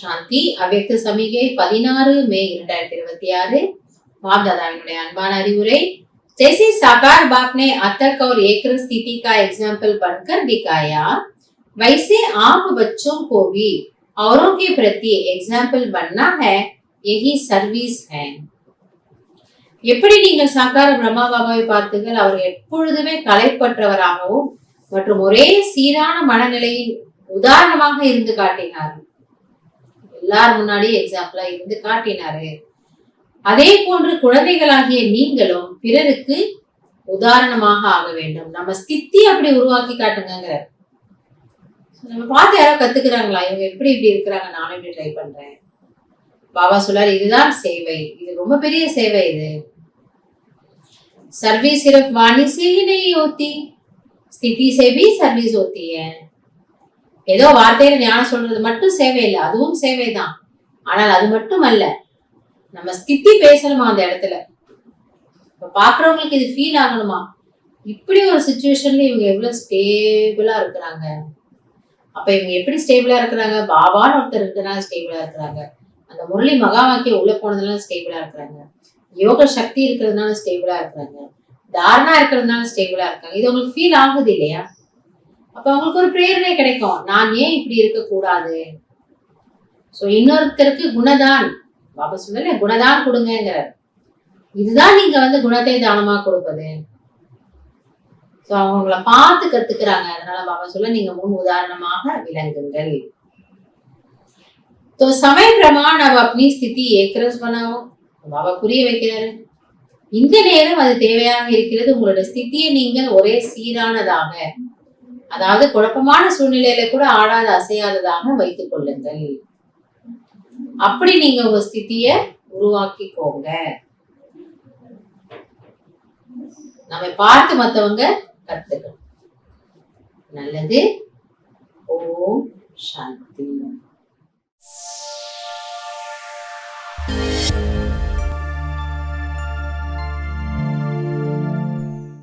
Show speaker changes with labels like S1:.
S1: சாந்தி. அவ்யக்த சமிகை 16 மே 2026. बाप दादा अनबान அறிவுரை. जैसे साकार बाप ने अतक और एकरस स्थिति का एग्जाम्पल बनकर दिखाया, वैसे आप बच्चों को भी औरों के प्रति एग्जाम्पल बनना है. यही सर्विस है. எப்படி நீங்கள் சாக்கார பிரம்மா பாபாவை பார்த்தீர்கள்? அவர் எப்பொழுதுமே கலைப்பற்றவராகவும் மற்றும் ஒரே சீரான மனநிலையில் உதாரணமாக இருந்து காட்டினார். எல்லார் முன்னாடி எக்ஸாம்பிளா இருந்து காட்டினாரு. அதே போன்று குழந்தைகளாகிய நீங்களும் பிறருக்கு உதாரணமாக ஆக வேண்டும். நம்ம ஸ்தித்தி அப்படி உருவாக்கி காட்டுங்கிற. நம்ம பார்த்து யாரோ கத்துக்கிறாங்களா, இவங்க எப்படி இப்படி இருக்கிறாங்க, நானும் இப்படி ட்ரை பண்றேன். பாபா சொல்லாரு, இதுதான் சேவை. இது ரொம்ப பெரிய சேவை. இது सर्विस सिर्फ वाणी से ही नहीं होती, स्थिति से भी सर्विस होती है. ஏதோ வார்த்தையில ஞானம் சொல்றது மட்டும் சேவை இல்லை, அதுவும் சேவைதான். ஆனால் அது மட்டும் அல்ல, நம்ம ஸ்திதி பேசணுமா அந்த இடத்துல. இப்ப பாக்குறவங்களுக்கு இது ஃபீல் ஆகணுமா, இப்படி ஒரு சிச்சுவேஷன்ல இவங்க எவ்வளவு ஸ்டேபிளா இருக்கிறாங்க. அப்ப இவங்க எப்படி ஸ்டேபிளா இருக்கிறாங்க? பாபான்னு ஒருத்தர் இருக்கிறனால ஸ்டேபிளா இருக்கிறாங்க. அந்த முரளி மகா வாக்கியம் உள்ள போனதுனால ஸ்டேபிளா இருக்கிறாங்க. யோக சக்தி இருக்கிறதுனால ஸ்டேபிளா இருக்கிறாங்க. தாரணா இருக்கிறதுனால ஸ்டேபிளா இருக்காங்க. இது உங்களுக்கு ஃபீல் ஆகுது இல்லையா? அப்ப அவங்களுக்கு ஒரு பிரேரணை கிடைக்கும், நான் ஏன் இப்படி இருக்க கூடாது. சோ இன்னொருத்தருக்கு குணதான், பாபா சொல்லல குணதான் கொடுங்கிற. இதுதான் நீங்க குணத்தை தானமா கொடுப்பது. சோ அவங்கள பார்த்து கத்துக்கிறாங்க. அதனால பாபா சொல்ல, நீங்க முன் உதாரணமாக விளங்குங்கள். तो समय प्रमाण अब अपनी स्थिति एक रस बनाओ. பாபா புரிய வைக்கிறாரு, இந்த நேரம் அது தேவையாக இருக்கிறது. உங்களோட ஸ்திதியை நீங்கள் ஒரே சீரானதாக, அதாவது குழப்பமான சூழ்நிலையில கூட ஆடாத அசையாததாக வைத்துக் கொள்ளுங்கள். அப்படி நீங்க உங்க ஸ்திதிய உருவாக்கிக்கோங்க. நம்ம பார்த்து மத்தவங்க கத்துக்கணும். நல்லது. ஓம் சாந்தி.